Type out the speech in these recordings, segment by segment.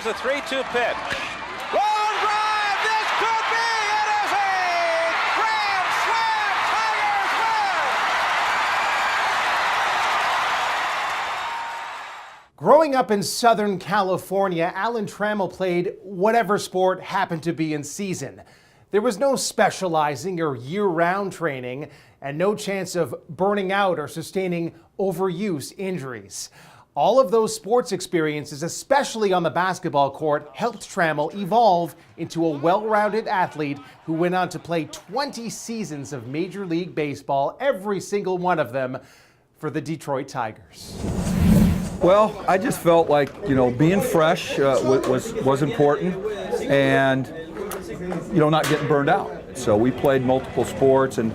Here's a 3-2 pitch. Long drive. This could be. It is a grand slam. Tigers win. Growing up in Southern California, Alan Trammell played whatever sport happened to be in season. There was no specializing or year-round training and no chance of burning out or sustaining overuse injuries. All of those sports experiences, especially on the basketball court, helped Trammell evolve into a well-rounded athlete who went on to play 20 seasons of Major League Baseball, every single one of them for the Detroit Tigers. Well, I just felt like, being fresh was important, and not getting burned out. So we played multiple sports, and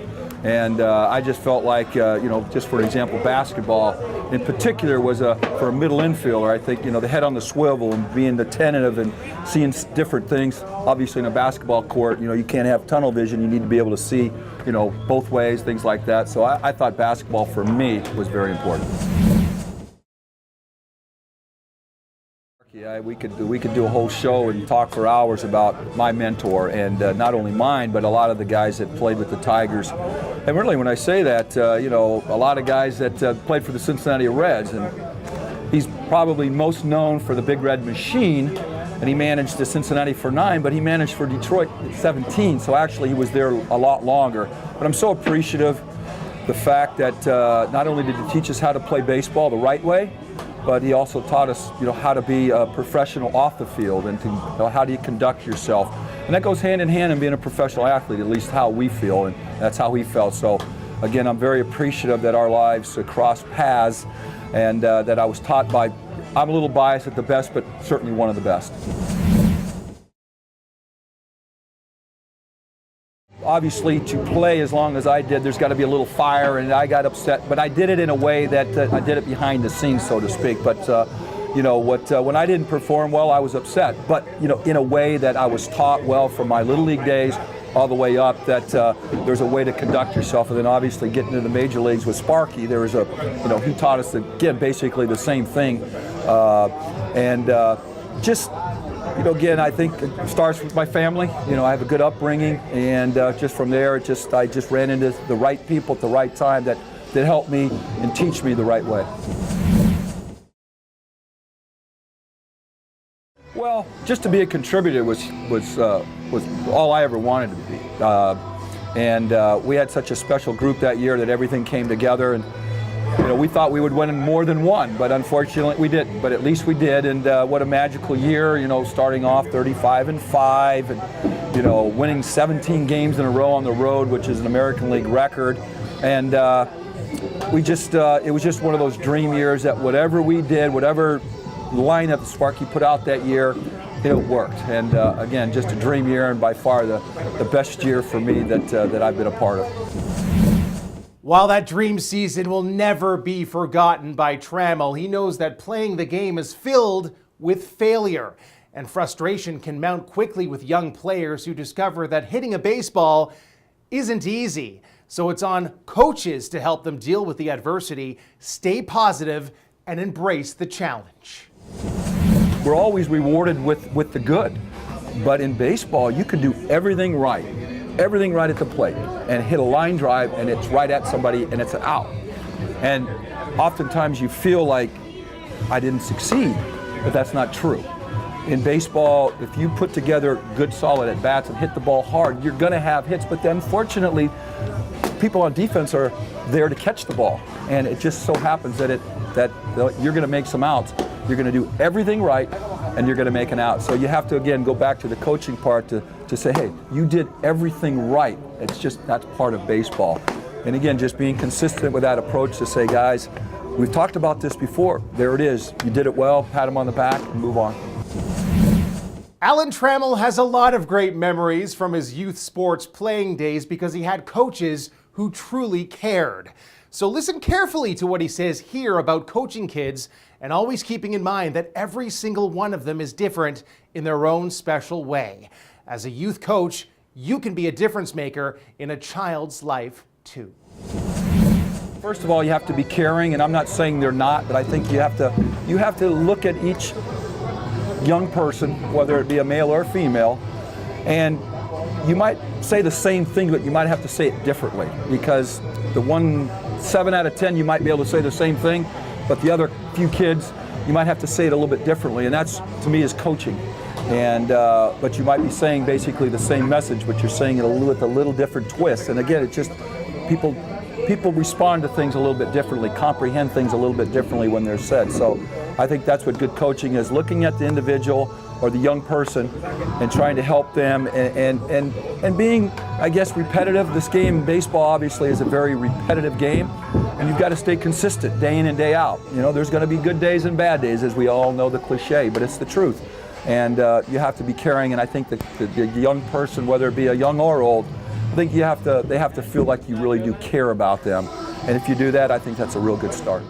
I just felt like, just for example, basketball in particular was for a middle infielder. I think, the head on the swivel and being attentive and seeing different things. Obviously, in a basketball court, you can't have tunnel vision. You need to be able to see, both ways, things like that. So I thought basketball for me was very important. Yeah, we could do a whole show and talk for hours about my mentor, and not only mine, but a lot of the guys that played with the Tigers. And really, when I say that, a lot of guys that played for the Cincinnati Reds, and he's probably most known for the Big Red Machine, and he managed the Cincinnati for 9, but he managed for Detroit at 17, so actually he was there a lot longer. But I'm so appreciative the fact that not only did he teach us how to play baseball the right way, but he also taught us, how to be a professional off the field, and to, how do you conduct yourself. And that goes hand in hand in being a professional athlete, at least how we feel, and that's how he felt. So, again, I'm very appreciative that our lives crossed paths, and that I was taught by, I'm a little biased at the best, but certainly one of the best. Obviously, to play as long as I did, there's got to be a little fire, and I got upset, but I did it in a way that I did it behind the scenes, so to speak. But when I didn't perform well, I was upset. But in a way that I was taught well from my little league days all the way up, that there's a way to conduct yourself. And then obviously getting into the major leagues with Sparky, there was he taught us again basically the same thing, again, I think it starts with my family. I have a good upbringing, and just from there, I just ran into the right people at the right time that helped me and teach me the right way. Well, just to be a contributor was all I ever wanted to be, and we had such a special group that year that everything came together, and we thought we would win more than one, but unfortunately we didn't. But at least we did, and what a magical year, starting off 35-5, and winning 17 games in a row on the road, which is an American League record. And it was just one of those dream years that whatever we did, whatever lineup Sparky put out that year, it worked. And again, just a dream year, and by far the best year for me that I've been a part of. While that dream season will never be forgotten by Trammell, he knows that playing the game is filled with failure, and frustration can mount quickly with young players who discover that hitting a baseball isn't easy. So it's on coaches to help them deal with the adversity, stay positive, and embrace the challenge. We're always rewarded with the good, but in baseball, you can do everything right at the plate, and hit a line drive, and it's right at somebody, and it's an out. And oftentimes you feel like I didn't succeed, but that's not true. In baseball, if you put together good solid at bats and hit the ball hard, you're going to have hits, but then unfortunately people on defense are there to catch the ball, and it just so happens that you're going to make some outs. You're going to do everything right, and you're going to make an out. So you have to, again, go back to the coaching part to say, hey, you did everything right. It's just, that's part of baseball. And again, just being consistent with that approach to say, guys, we've talked about this before. There it is. You did it well. Pat him on the back and move on. Alan Trammell has a lot of great memories from his youth sports playing days because he had coaches who truly cared. So listen carefully to what he says here about coaching kids, and always keeping in mind that every single one of them is different in their own special way. As a youth coach, you can be a difference maker in a child's life too. First of all, you have to be caring, and I'm not saying they're not, but I think you have to look at each young person, whether it be a male or female, and you might say the same thing, but you might have to say it differently, because the 7 out of 10 you might be able to say the same thing, but the other few kids you might have to say it a little bit differently, and that's, to me, is coaching. And but you might be saying basically the same message, but you're saying it with a little different twist. And again, it's just people respond to things a little bit differently, comprehend things a little bit differently when they're said. So I think that's what good coaching is, looking at the individual or the young person and trying to help them and being, I guess, repetitive. This game, baseball, obviously is a very repetitive game, and you've got to stay consistent day in and day out. You know, there's going to be good days and bad days, as we all know the cliche, but it's the truth. And you have to be caring, and I think that the young person, whether it be a young or old, I think they have to feel like you really do care about them. And if you do that, I think that's a real good start.